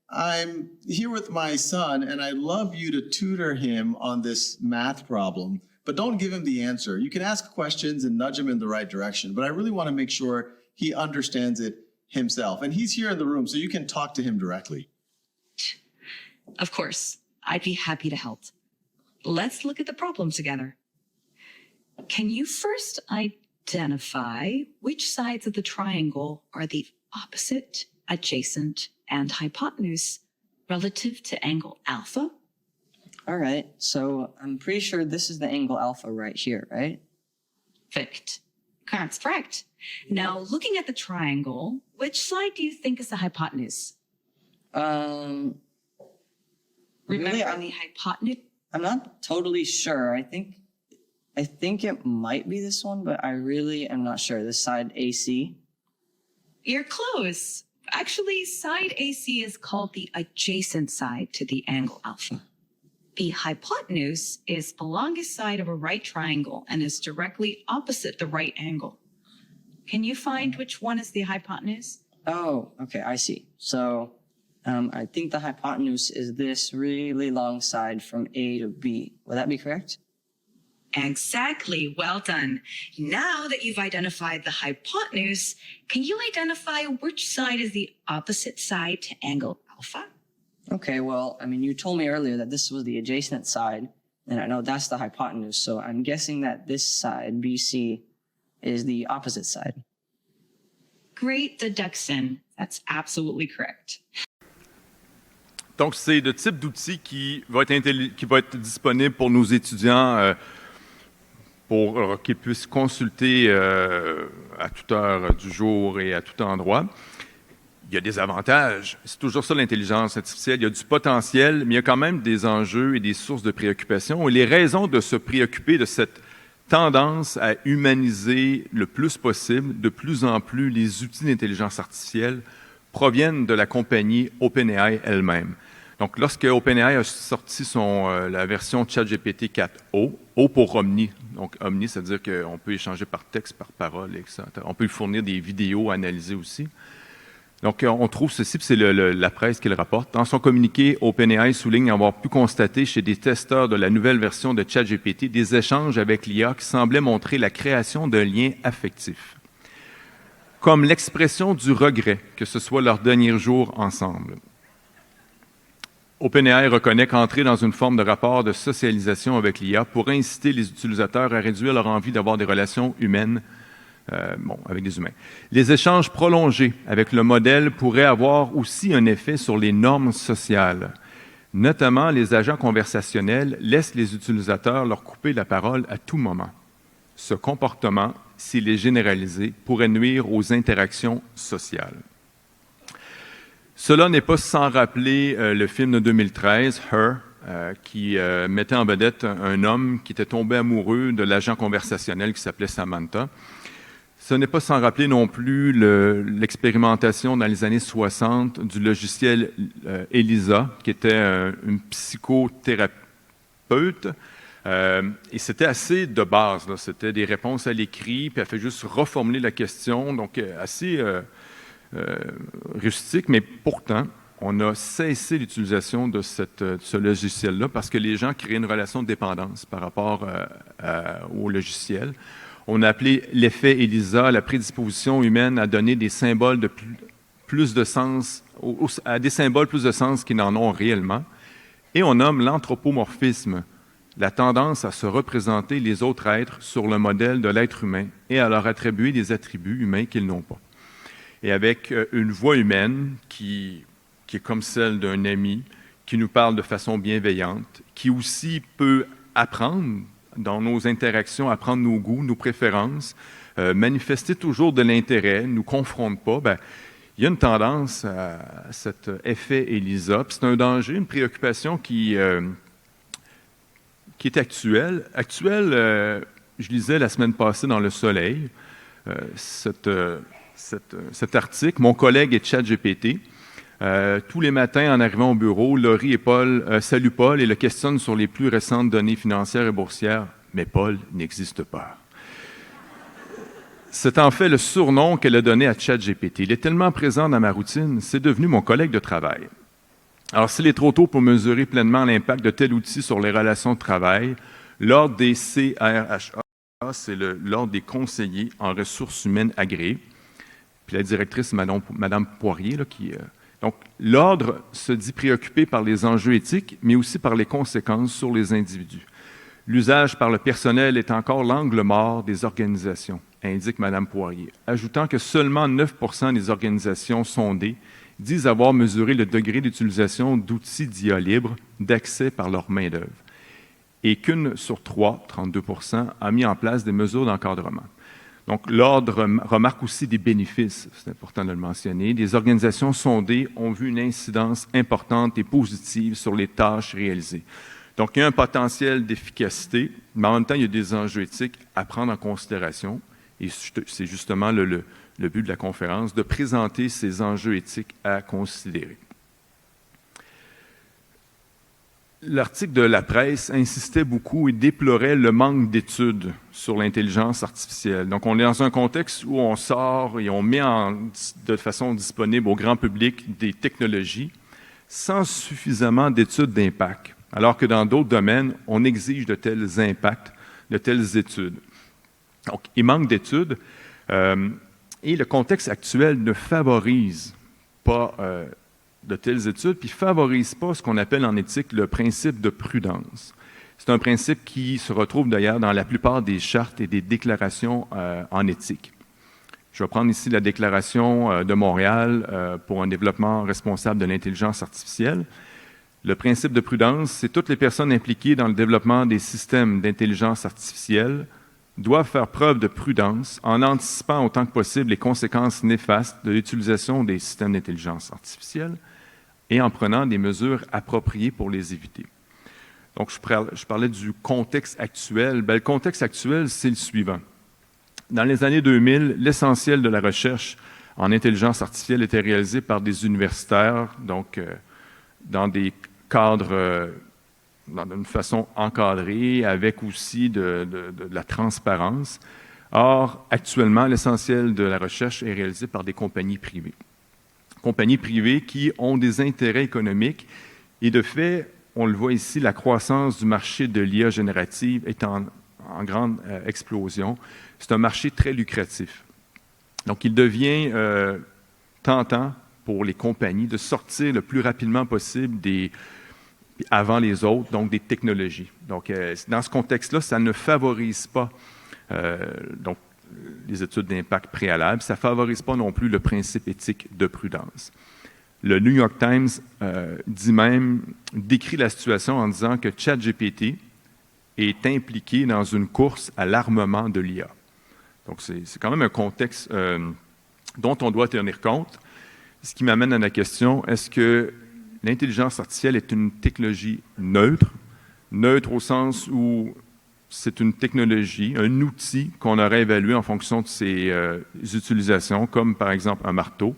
I'm here with my son, and I'd love you to tutor him on this math problem, but don't give him the answer. You can ask questions and nudge him in the right direction, but I really want to make sure he understands it himself. And he's here in the room, so you can talk to him directly. Of course, I'd be happy to help. Let's look at the problem together. Can you first identify which sides of the triangle are the opposite, adjacent, and hypotenuse relative to angle alpha? All right, so I'm pretty sure this is the angle alpha right here, right? Perfect. That's correct. Now, looking at the triangle, which side do you think is the hypotenuse? Really, Remember the hypotenuse? I'm not totally sure. I think it might be this one, but I really am not sure. This side AC. You're close. Actually, side AC is called the adjacent side to the angle alpha. The hypotenuse is the longest side of a right triangle and is directly opposite the right angle. Can you find which one is the hypotenuse? Oh, okay, I see. So I think the hypotenuse is this really long side from A to B. Would that be correct? Exactly. Well done. Now that you've identified the hypotenuse, can you identify which side is the opposite side to angle alpha? Okay, well, I mean, you told me earlier that this was the adjacent side, and I know that's the hypotenuse, so I'm guessing that this side, BC, is the opposite side. Great deduction. That's absolutely correct. Donc, c'est le type d'outil qui va être disponible pour nos étudiants pour qu'ils puissent consulter à toute heure du jour et à tout endroit. Il y a des avantages. C'est toujours ça l'intelligence artificielle. Il y a du potentiel, mais il y a quand même des enjeux et des sources de préoccupation. Et les raisons de se préoccuper de cette tendance à humaniser le plus possible, de plus en plus, les outils d'intelligence artificielle proviennent de la compagnie OpenAI elle-même. Donc, lorsque OpenAI a sorti la version ChatGPT 4o, O pour Omni, donc Omni, c'est-à-dire qu'on peut échanger par texte, par parole, etc. On peut lui fournir des vidéos analysées aussi. Donc, on trouve ceci, puis c'est la presse qui le rapporte. Dans son communiqué, OpenAI souligne avoir pu constater chez des testeurs de la nouvelle version de ChatGPT des échanges avec l'IA qui semblaient montrer la création d'un lien affectif, comme l'expression du regret que ce soit leur dernier jour ensemble. OpenAI reconnaît qu'entrer dans une forme de rapport de socialisation avec l'IA pourrait inciter les utilisateurs à réduire leur envie d'avoir des relations humaines avec des humains. Les échanges prolongés avec le modèle pourraient avoir aussi un effet sur les normes sociales. Notamment, les agents conversationnels laissent les utilisateurs leur couper la parole à tout moment. Ce comportement, s'il est généralisé, pourrait nuire aux interactions sociales. Cela n'est pas sans rappeler le film de 2013, Her, qui mettait en vedette un homme qui était tombé amoureux de l'agent conversationnel qui s'appelait Samantha. Ce n'est pas sans rappeler non plus l'expérimentation dans les années 60 du logiciel Elisa, qui était une psychothérapeute. Et c'était assez de base, là. C'était des réponses à l'écrit, puis elle fait juste reformuler la question, donc assez rustique, mais pourtant, on a cessé l'utilisation de ce logiciel-là parce que les gens créaient une relation de dépendance par rapport au logiciel. On a appelé l'effet ELISA la prédisposition humaine à donner des symboles de plus de sens, à des symboles plus de sens qu'ils n'en ont réellement. Et on nomme l'anthropomorphisme, la tendance à se représenter les autres êtres sur le modèle de l'être humain et à leur attribuer des attributs humains qu'ils n'ont pas. Et avec une voix humaine qui est comme celle d'un ami, qui nous parle de façon bienveillante, qui aussi peut apprendre dans nos interactions, apprendre nos goûts, nos préférences, manifester toujours de l'intérêt, ne nous confronte pas, il y a une tendance à cet effet ELISA. C'est un danger, une préoccupation qui est actuelle. Je lisais la semaine passée dans Le Soleil cet article. Mon collègue est ChatGPT. Tous les matins, en arrivant au bureau, Laurie et Paul saluent Paul et le questionnent sur les plus récentes données financières et boursières. Mais Paul n'existe pas. C'est en fait le surnom qu'elle a donné à ChatGPT. Il est tellement présent dans ma routine, c'est devenu mon collègue de travail. Alors, s'il est trop tôt pour mesurer pleinement l'impact de tel outil sur les relations de travail, l'ordre des CRHA, c'est l'ordre des conseillers en ressources humaines agréés. Puis la directrice, Mme Poirier, là, donc, l'ordre se dit préoccupé par les enjeux éthiques, mais aussi par les conséquences sur les individus. L'usage par le personnel est encore l'angle mort des organisations, indique Mme Poirier, ajoutant que seulement 9% des organisations sondées disent avoir mesuré le degré d'utilisation d'outils d'IA libres d'accès par leur main-d'œuvre, et qu'une sur 3, 32%, a mis en place des mesures d'encadrement. Donc, l'ordre remarque aussi des bénéfices, c'est important de le mentionner. Les organisations sondées ont vu une incidence importante et positive sur les tâches réalisées. Donc, il y a un potentiel d'efficacité, mais en même temps, il y a des enjeux éthiques à prendre en considération. Et c'est justement le but de la conférence, de présenter ces enjeux éthiques à considérer. L'article de la presse insistait beaucoup et déplorait le manque d'études sur l'intelligence artificielle. Donc, on est dans un contexte où on sort et on met de façon disponible au grand public des technologies sans suffisamment d'études d'impact, alors que dans d'autres domaines, on exige de tels impacts, de telles études. Donc, il manque d'études et le contexte actuel ne favorise pas de telles études, puis ne favorise pas ce qu'on appelle en éthique le principe de prudence. C'est un principe qui se retrouve d'ailleurs dans la plupart des chartes et des déclarations en éthique. Je vais prendre ici la déclaration de Montréal pour un développement responsable de l'intelligence artificielle. Le principe de prudence, c'est toutes les personnes impliquées dans le développement des systèmes d'intelligence artificielle doivent faire preuve de prudence en anticipant autant que possible les conséquences néfastes de l'utilisation des systèmes d'intelligence artificielle et en prenant des mesures appropriées pour les éviter. Donc, je parlais du contexte actuel. Bien, le contexte actuel, c'est le suivant. Dans les années 2000, l'essentiel de la recherche en intelligence artificielle était réalisé par des universitaires, donc dans des cadres, d'une façon encadrée, avec aussi de la transparence. Or, actuellement, l'essentiel de la recherche est réalisé par des compagnies privées. Compagnies privées qui ont des intérêts économiques et de fait, on le voit ici, la croissance du marché de l'IA générative est en grande explosion. C'est un marché très lucratif. Donc, il devient tentant pour les compagnies de sortir le plus rapidement possible avant les autres, donc des technologies. Donc, dans ce contexte-là, ça ne favorise pas donc, les études d'impact préalables, ça ne favorise pas non plus le principe éthique de prudence. Le New York Times décrit la situation en disant que ChatGPT est impliqué dans une course à l'armement de l'IA. Donc, c'est quand même un contexte dont on doit tenir compte. Ce qui m'amène à la question, est-ce que l'intelligence artificielle est une technologie neutre? Neutre au sens où c'est une technologie, un outil qu'on aurait évalué en fonction de ses utilisations, comme par exemple un marteau.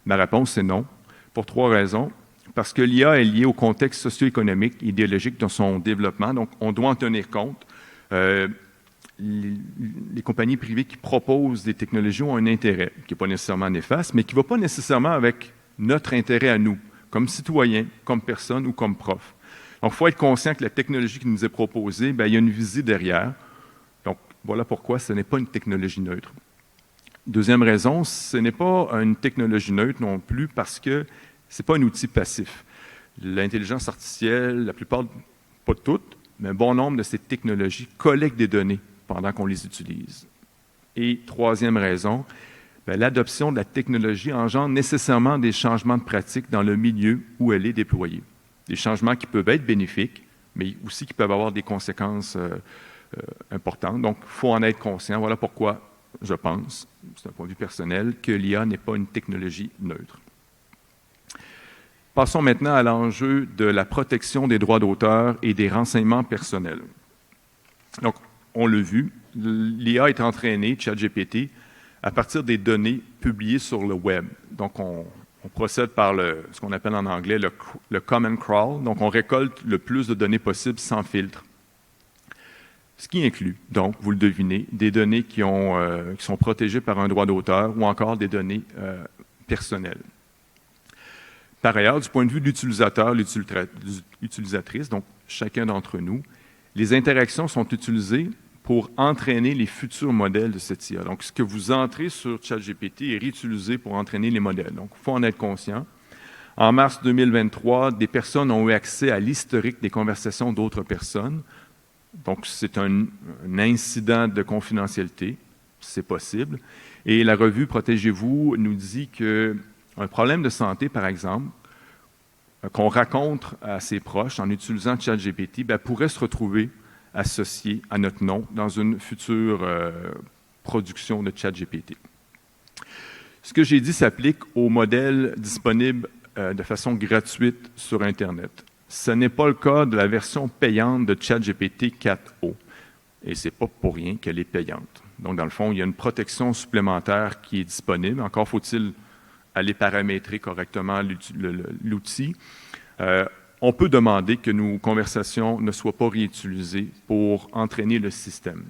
Ma réponse est non, pour 3 raisons. Parce que l'IA est liée au contexte socio-économique, idéologique de son développement, donc on doit en tenir compte. Les compagnies privées qui proposent des technologies ont un intérêt, qui n'est pas nécessairement néfaste, mais qui ne va pas nécessairement avec notre intérêt à nous, comme citoyens, comme personne ou comme prof. Donc, il faut être conscient que la technologie qui nous est proposée, bien, il y a une visée derrière. Donc, voilà pourquoi ce n'est pas une technologie neutre. Deuxième raison, ce n'est pas une technologie neutre non plus parce que ce n'est pas un outil passif. L'intelligence artificielle, la plupart, pas toutes, mais un bon nombre de ces technologies collectent des données pendant qu'on les utilise. Et troisième raison, bien, l'adoption de la technologie engendre nécessairement des changements de pratique dans le milieu où elle est déployée. Des changements qui peuvent être bénéfiques, mais aussi qui peuvent avoir des conséquences importantes. Donc, il faut en être conscient. Voilà pourquoi je pense, c'est un point de vue personnel, que l'IA n'est pas une technologie neutre. Passons maintenant à l'enjeu de la protection des droits d'auteur et des renseignements personnels. Donc, on l'a vu, l'IA est entraînée, ChatGPT, à partir des données publiées sur le web. Donc, on procède par ce qu'on appelle en anglais le common crawl. Donc, on récolte le plus de données possible sans filtre. Ce qui inclut, donc, vous le devinez, des données qui sont protégées par un droit d'auteur ou encore des données personnelles. Par ailleurs, du point de vue de l'utilisateur, l'utilisatrice, donc chacun d'entre nous, les interactions sont utilisées pour entraîner les futurs modèles de cette IA. Donc, ce que vous entrez sur ChatGPT est réutilisé pour entraîner les modèles. Donc, il faut en être conscient. En mars 2023, des personnes ont eu accès à l'historique des conversations d'autres personnes. Donc, c'est un incident de confidentialité, c'est possible. Et la revue Protégez-vous nous dit qu'un problème de santé, par exemple, qu'on raconte à ses proches en utilisant ChatGPT, pourrait se retrouver associé à notre nom dans une future production de ChatGPT. Ce que j'ai dit s'applique aux modèles disponibles de façon gratuite sur Internet. Ce n'est pas le cas de la version payante de ChatGPT 4o. Et ce n'est pas pour rien qu'elle est payante. Donc, dans le fond, il y a une protection supplémentaire qui est disponible. Encore faut-il aller paramétrer correctement l'outil. On peut demander que nos conversations ne soient pas réutilisées pour entraîner le système.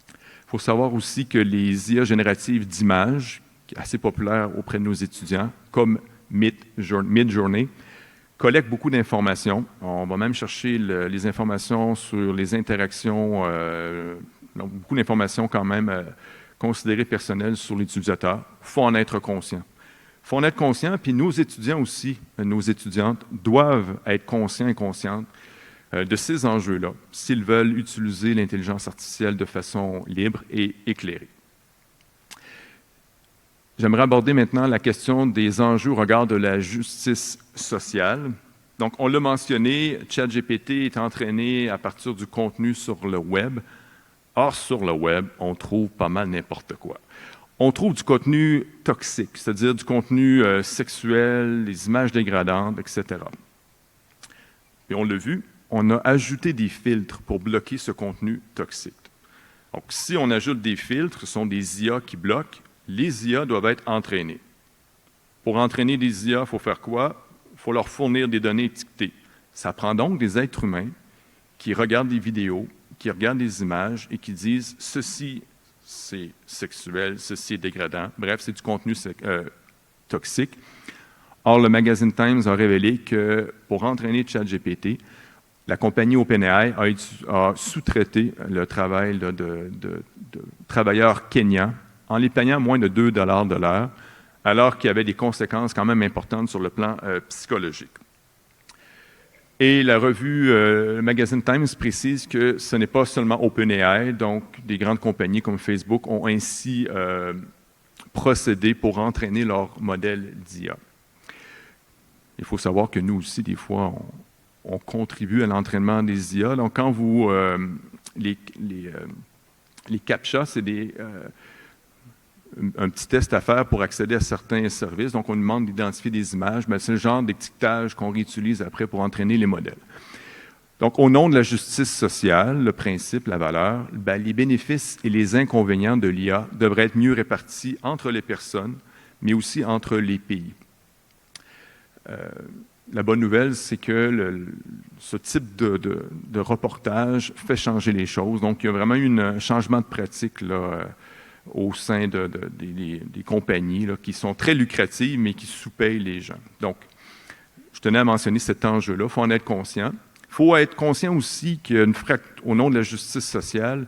Il faut savoir aussi que les IA génératives d'images, assez populaires auprès de nos étudiants, comme Midjourney, collectent beaucoup d'informations. On va même chercher les informations sur les interactions, donc beaucoup d'informations quand même considérées personnelles sur l'utilisateur. Il faut en être conscient. Il faut en être conscient, puis nos étudiants aussi, nos étudiantes, doivent être conscients et conscientes de ces enjeux-là, s'ils veulent utiliser l'intelligence artificielle de façon libre et éclairée. J'aimerais aborder maintenant la question des enjeux au regard de la justice sociale. Donc, on l'a mentionné, ChatGPT est entraîné à partir du contenu sur le web. Or, sur le web, on trouve pas mal n'importe quoi. On trouve du contenu toxique, c'est-à-dire du contenu sexuel, des images dégradantes, etc. Et on l'a vu, on a ajouté des filtres pour bloquer ce contenu toxique. Donc, si on ajoute des filtres, ce sont des IA qui bloquent, les IA doivent être entraînées. Pour entraîner des IA, il faut faire quoi? Il faut leur fournir des données étiquetées. Ça prend donc des êtres humains qui regardent des vidéos, qui regardent des images et qui disent « ceci, c'est sexuel, ceci est dégradant ». Bref, c'est du contenu toxique. Or, le magazine Times a révélé que pour entraîner ChatGPT, la compagnie OpenAI a sous-traité le travail de travailleurs kenyans en les payant moins de 2 $ de l'heure, alors qu'il y avait des conséquences quand même importantes sur le plan psychologique. Et la revue le magazine Times précise que ce n'est pas seulement OpenAI, donc des grandes compagnies comme Facebook ont ainsi procédé pour entraîner leur modèle d'IA. Il faut savoir que nous aussi, des fois, on contribue à l'entraînement des IA. Donc, quand vous... les CAPTCHA, c'est un petit test à faire pour accéder à certains services. Donc, on nous demande d'identifier des images, mais c'est le genre d'étiquetage qu'on réutilise après pour entraîner les modèles. Donc, au nom de la justice sociale, le principe, la valeur, les bénéfices et les inconvénients de l'IA devraient être mieux répartis entre les personnes, mais aussi entre les pays. La bonne nouvelle, c'est que ce type de reportage fait changer les choses. Donc, il y a vraiment eu un changement de pratique là, au sein des compagnies là, qui sont très lucratives, mais qui sous-payent les gens. Donc, je tenais à mentionner cet enjeu-là. Il faut en être conscient. Il faut être conscient aussi qu'au nom de la justice sociale,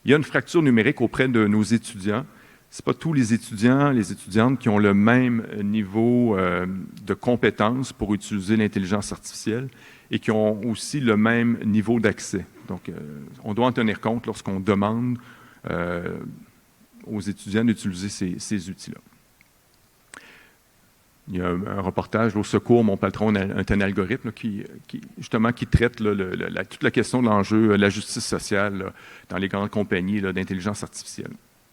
il y a une fracture numérique auprès de nos étudiants. Ce n'est pas tous les étudiants, les étudiantes qui ont le même niveau de compétences pour utiliser l'intelligence artificielle et qui ont aussi le même niveau d'accès. Donc, on doit en tenir compte lorsqu'on demande aux étudiants d'utiliser ces outils-là. Il y a un reportage au Secours, mon patron est un algorithme qui traite toute la question de l'enjeu, la justice sociale là, dans les grandes compagnies d'intelligence artificielle.